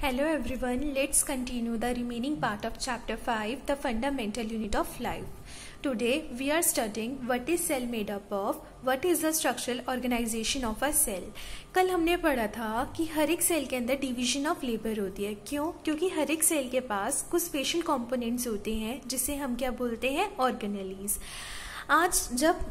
Hello everyone, let's continue the remaining part of chapter 5, the fundamental unit of life. Today we are studying what is cell made up of, what is the structural organization of a cell. कल हमने पढ़ा था कि हर एक cell के अंदर division of labour होती है. क्यों? क्योंकि हर एक सेल के पास कुछ स्पेशल कंपोनेंट्स होते हैं जिसे हम क्या बोलते हैं, ऑर्गेनेलीज. आज जब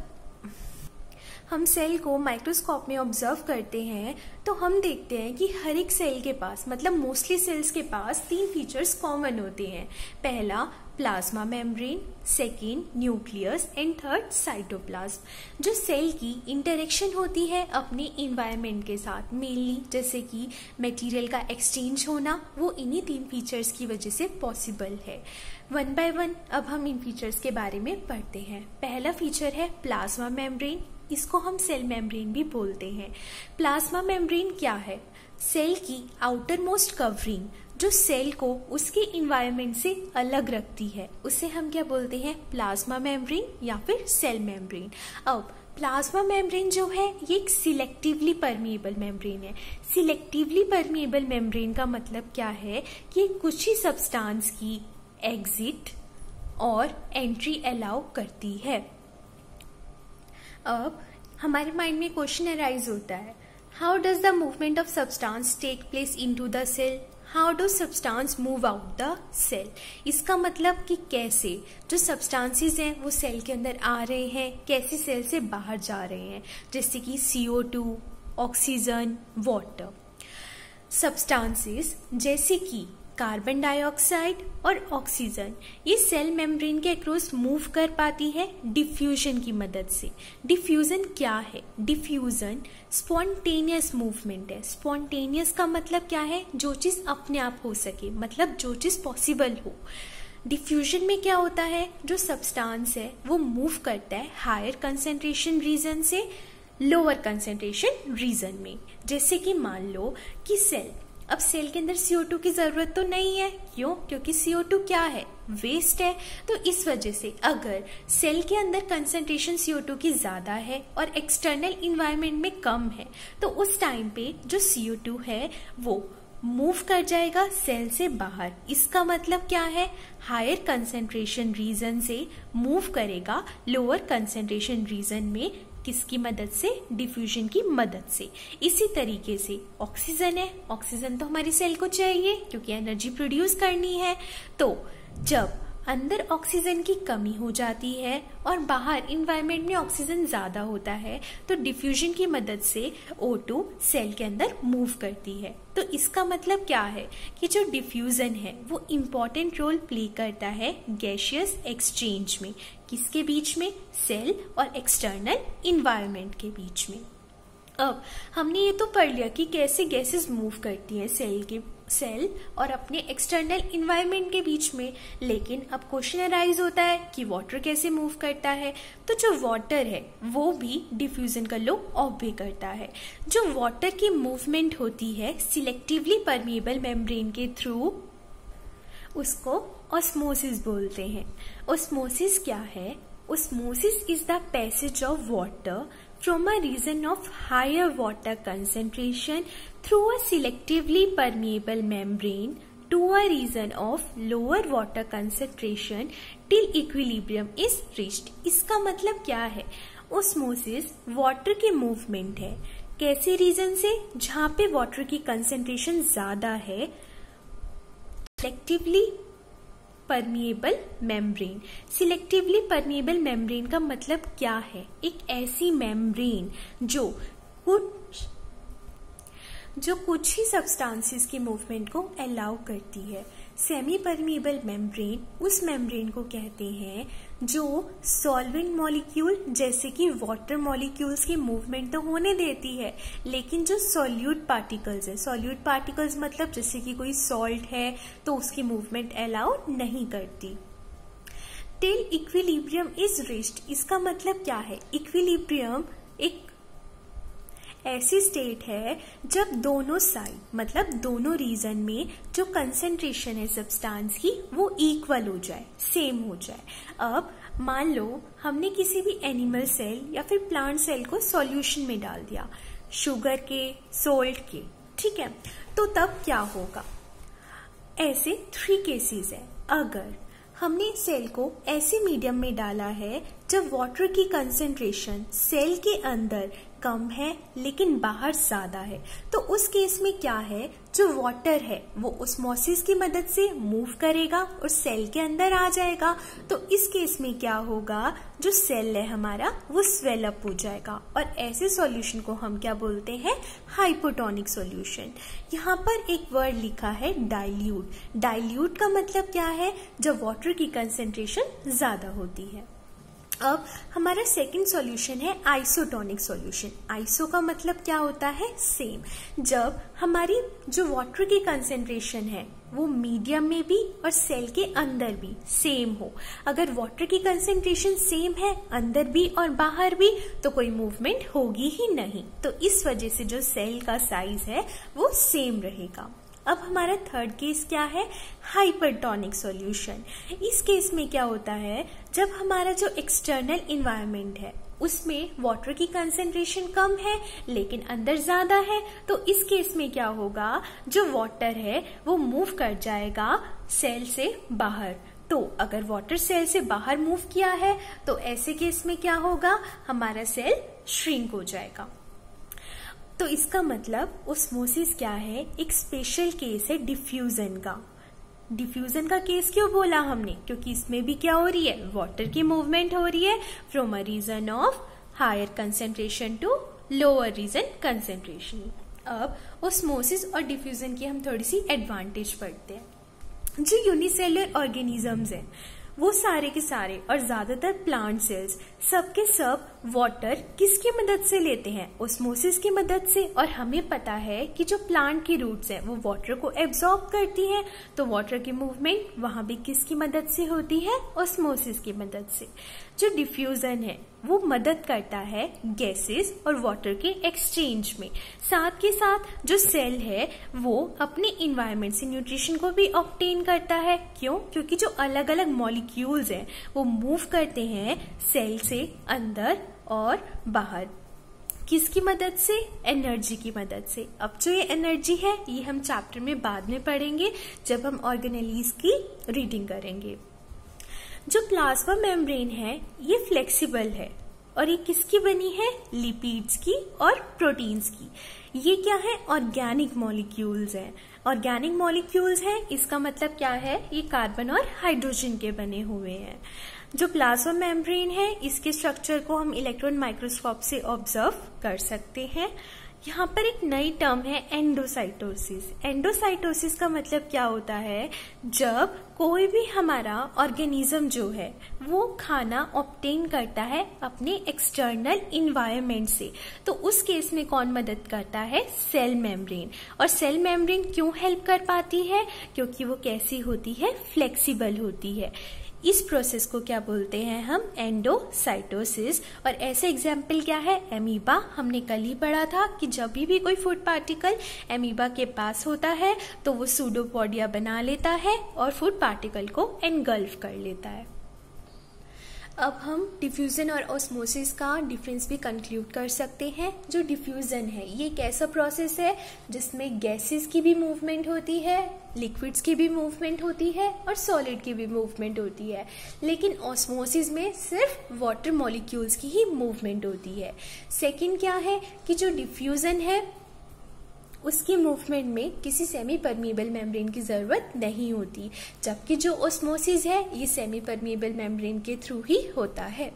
हम सेल को माइक्रोस्कोप में ऑब्जर्व करते हैं तो हम देखते हैं कि हर एक सेल के पास, मतलब मोस्टली सेल्स के पास 3 फीचर्स कॉमन होते हैं. पहला plasma membrane, second nucleus and third cytoplasm. जो सेल की इंटरेक्शन होती है अपने इन्वायरमेंट के साथ, मेनली जैसे कि मटेरियल का एक्सचेंज होना, वो इन्हीं 3 फीचर्स की वजह से पॉसिबल है. वन बाय वन अब हम इन फीचर्स के बारे में पढ़ते हैं. पहला फीचर है प्लाज्मा मेम्ब्रेन. इसको हम सेल मेम्ब्रेन भी बोलते हैं. प्लाज्मा मेम्ब्रेन क्या है? सेल की आउटर मोस्ट कवरिंग जो सेल को उसके इन्वायरमेंट से अलग रखती है, उसे हम क्या बोलते हैं, प्लाज्मा मेम्ब्रेन या फिर सेल मेम्ब्रेन. अब प्लाज्मा मेम्ब्रेन जो है ये एक सिलेक्टिवली परमिएबल मेम्ब्रेन है. सिलेक्टिवली परमिएबल मेम्ब्रेन का मतलब क्या है कि कुछ ही सब्सटेंस की एग्जिट और एंट्री अलाउ करती है. अब हमारे माइंड में क्वेश्चन अराइज होता है, how does the movement of substance take place into the cell, how do substance move out the cell. इसका मतलब कि कैसे जो सब्सटेंसेस हैं वो सेल के अंदर आ रहे हैं, कैसे सेल से बाहर जा रहे हैं, जैसे कि CO2, ऑक्सीजन, वाटर. सब्सटेंसेस जैसे कि कार्बन डाइऑक्साइड और ऑक्सीजन ये सेल मेम्ब्रेन के अक्रॉस मूव कर पाती है डिफ्यूजन की मदद से. डिफ्यूजन क्या है? डिफ्यूजन स्पॉन्टेनियस मूवमेंट है. स्पॉन्टेनियस का मतलब क्या है? जो चीज अपने आप हो सके, मतलब जो चीज पॉसिबल हो. डिफ्यूजन में क्या होता है, जो सब्सटेंस है वो मूव करता है हायर कंसेंट्रेशन रीजन से लोअर कंसेंट्रेशन रीजन में. जैसे कि मान लो कि सेल, अब सेल के अंदर CO2 की जरूरत तो नहीं है. क्यों? क्योंकि CO2 क्या है, वेस्ट है. तो इस वजह से अगर सेल के अंदर कंसंट्रेशन CO2 की ज्यादा है और एक्सटर्नल इन्वायरमेंट में कम है, तो उस टाइम पे जो CO2 है वो मूव कर जाएगा सेल से बाहर. इसका मतलब क्या है, हायर कंसंट्रेशन रीजन से मूव करेगा लोअर कंसंट्रेशन रीजन में. किसकी मदद से? डिफ्यूजन की मदद से. इसी तरीके से ऑक्सीजन है. ऑक्सीजन तो हमारी सेल को चाहिए क्योंकि एनर्जी प्रोड्यूस करनी है. तो जब अंदर ऑक्सीजन की कमी हो जाती है और बाहर इन्वायरमेंट में ऑक्सीजन ज्यादा होता है, तो डिफ्यूजन की मदद से O2 सेल के अंदर मूव करती है. तो इसका मतलब क्या है कि जो डिफ्यूजन है वो इम्पोर्टेंट रोल प्ले करता है गैसियस एक्सचेंज में. किसके बीच में? सेल और एक्सटर्नल इन्वायरमेंट के बीच में. अब हमने ये तो पढ़ लिया कि कैसे गैसेस मूव करती हैं सेल और अपने एक्सटर्नल इन्वायरमेंट के बीच में. लेकिन अब क्वेश्चन अराइज होता है कि वाटर कैसे मूव करता है. तो जो वाटर है वो भी डिफ्यूजन का लॉ ऑब्वे करता है. जो वाटर की मूवमेंट होती है सिलेक्टिवली परमिएबल मेम्ब्रेन के थ्रू, उसको ऑस्मोसिस बोलते हैं. ऑस्मोसिस क्या है? Osmosis is the passage of water from a region of higher water concentration through a selectively permeable membrane to a region of lower water concentration till equilibrium is reached. इसका मतलब क्या है? Osmosis water की movement है. कैसे reason से? जहां पे वाटर की कंसेंट्रेशन ज्यादा है. Selectively permeable membrane. Selectively permeable membrane का मतलब क्या है? एक ऐसी मेम्ब्रेन जो कुछ ही सब्सटेंसेस की मूवमेंट को अलाउ करती है. सेमी परमिएबल मेम्ब्रेन उस मेम्ब्रेन को कहते हैं जो सॉल्वेंट मॉलिक्यूल जैसे कि वाटर मॉलिक्यूल्स की मूवमेंट तो होने देती है, लेकिन जो सॉल्यूट पार्टिकल्स है, सॉल्यूट पार्टिकल्स मतलब जैसे कि कोई सॉल्ट है तो उसकी मूवमेंट अलाउ नहीं करती. Till equilibrium is reached. इसका मतलब क्या है? इक्विलिब्रियम एक ऐसी स्टेट है जब दोनों साइड, मतलब दोनों रीजन में जो कंसेंट्रेशन है सब्सटेंस की वो इक्वल हो जाए, सेम हो जाए. अब मान लो हमने किसी भी एनिमल सेल या फिर प्लांट सेल को सॉल्यूशन में डाल दिया, शुगर के, सोल्ट के, ठीक है, तो तब क्या होगा? ऐसे 3 केसेस है। अगर हमने सेल को ऐसे मीडियम में डाला है जब वाटर की कंसेंट्रेशन सेल के अंदर कम है लेकिन बाहर ज्यादा है, तो उस केस में क्या है, जो वाटर है वो ऑस्मोसिस की मदद से मूव करेगा और सेल के अंदर आ जाएगा। तो इस केस में क्या होगा, जो सेल है हमारा वो स्वेल अप हो जाएगा और ऐसे सॉल्यूशन को हम क्या बोलते हैं, हाइपोटोनिक सॉल्यूशन। यहाँ पर एक वर्ड लिखा है डाइल्यूट। डाइल्यूट का मतलब क्या है, जब वाटर की कंसेंट्रेशन ज्यादा होती है। अब हमारा सेकंड सॉल्यूशन है आइसोटोनिक सॉल्यूशन। आइसो का मतलब क्या होता है, सेम। जब हमारी जो वाटर की कंसेंट्रेशन है वो मीडियम में भी और सेल के अंदर भी सेम हो। अगर वाटर की कंसेंट्रेशन सेम है अंदर भी और बाहर भी, तो कोई मूवमेंट होगी ही नहीं। तो इस वजह से जो सेल का साइज है वो सेम रहेगा। अब हमारा थर्ड केस क्या है, हाइपरटोनिक सॉल्यूशन। इस केस में क्या होता है, जब हमारा जो एक्सटर्नल इन्वायरमेंट है उसमें वाटर की कंसेंट्रेशन कम है लेकिन अंदर ज्यादा है, तो इस केस में क्या होगा, जो वाटर है वो मूव कर जाएगा सेल से बाहर। तो अगर वाटर सेल से बाहर मूव किया है तो ऐसे केस में क्या होगा, हमारा सेल श्रिंक हो जाएगा। तो इसका मतलब ऑस्मोसिस क्या है, एक स्पेशल केस है डिफ्यूजन का। डिफ्यूजन का केस क्यों बोला हमने, क्योंकि इसमें भी क्या हो रही है, वाटर की मूवमेंट हो रही है from a region of higher concentration to lower region concentration. अब ऑस्मोसिस और डिफ्यूजन की हम थोड़ी सी एडवांटेज पढ़ते हैं। जो यूनिसेलुलर ऑर्गेनिजम्स हैं वो सारे के सारे और ज्यादातर प्लांट सेल्स सबके सब वाटर किसकी मदद से लेते हैं, ऑस्मोसिस की मदद से। और हमें पता है कि जो प्लांट की रूट्स हैं वो वाटर को एब्जॉर्ब करती हैं, तो वाटर की मूवमेंट वहां भी किसकी मदद से होती है, ऑस्मोसिस की मदद से। जो डिफ्यूजन है वो मदद करता है गैसेस और वाटर के एक्सचेंज में। साथ के साथ जो सेल है वो अपने इन्वायरमेंट से न्यूट्रिशन को भी ऑब्टेन करता है। क्यों, क्योंकि जो अलग अलग मॉलिक्यूल्स हैं वो मूव करते हैं सेल से अंदर और बाहर। किसकी मदद से, एनर्जी की मदद से। अब जो ये एनर्जी है ये हम चैप्टर में बाद में पढ़ेंगे जब हम ऑर्गेनेलीज की रीडिंग करेंगे। जो प्लाज्मा मेम्ब्रेन है ये फ्लेक्सिबल है और ये किसकी बनी है, लिपिड्स की और प्रोटीन्स की। ये क्या है, ऑर्गेनिक मॉलिक्यूल्स हैं। ऑर्गेनिक मॉलिक्यूल्स हैं इसका मतलब क्या है, ये कार्बन और हाइड्रोजन के बने हुए हैं। जो प्लाज्मा मेम्ब्रेन है इसके स्ट्रक्चर को हम इलेक्ट्रॉन माइक्रोस्कोप से ऑब्जर्व कर सकते हैं। यहाँ पर एक नई टर्म है एंडोसाइटोसिस। एंडोसाइटोसिस का मतलब क्या होता है, जब कोई भी हमारा ऑर्गेनिज्म जो है वो खाना ऑब्टेन करता है अपने एक्सटर्नल इन्वायरमेंट से, तो उस केस में कौन मदद करता है, सेल मेम्ब्रेन। और सेल मेम्ब्रेन क्यों हेल्प कर पाती है, क्योंकि वो कैसी होती है, फ्लेक्सिबल होती है। इस प्रोसेस को क्या बोलते हैं हम, एंडोसाइटोसिस। और ऐसे एग्जाम्पल क्या है, एमीबा। हमने कल ही पढ़ा था कि जब भी कोई फूड पार्टिकल एमीबा के पास होता है तो वो सूडोपोडिया बना लेता है और फूड पार्टिकल को एनगल्फ कर लेता है। अब हम डिफ्यूजन और ऑस्मोसिस का डिफरेंस भी कंक्लूड कर सकते हैं। जो डिफ्यूजन है ये एक ऐसा प्रोसेस है जिसमें गैसेस की भी मूवमेंट होती है, लिक्विड्स की भी मूवमेंट होती है और सॉलिड की भी मूवमेंट होती है। लेकिन ऑस्मोसिस में सिर्फ वाटर मॉलिक्यूल्स की ही मूवमेंट होती है। सेकंड क्या है कि जो डिफ्यूजन है उसकी मूवमेंट में किसी सेमी परमिएबल मेम्ब्रेन की जरूरत नहीं होती, जबकि जो ऑस्मोसिस है ये सेमी परमिएबल मेम्ब्रेन के थ्रू ही होता है।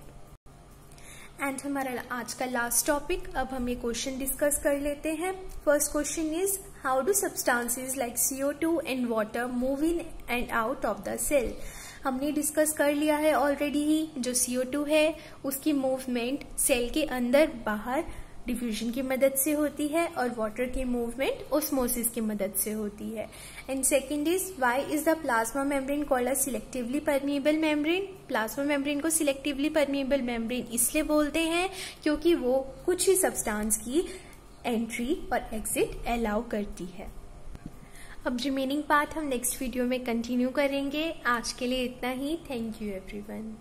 एंड हमारा आज का लास्ट टॉपिक, अब हम ये क्वेश्चन डिस्कस कर लेते हैं। First question is, how do substances like CO2 and water move in and out of the cell. हमने डिस्कस कर लिया है ऑलरेडी ही, जो CO2 है उसकी मूवमेंट सेल के अंदर बाहर डिफ्यूजन की मदद से होती है और वाटर की मूवमेंट ऑस्मोसिस की मदद से होती है। And second is, why is the plasma membrane called a selectively permeable membrane. Plasma membrane को सिलेक्टिवली परमिएबल मेम्ब्रेन इसलिए बोलते हैं क्योंकि वो कुछ ही सब्सटेंस की एंट्री और एग्जिट अलाउ करती है। अब रिमेनिंग पार्ट हम नेक्स्ट वीडियो में कंटिन्यू करेंगे। आज के लिए इतना ही। Thank you everyone.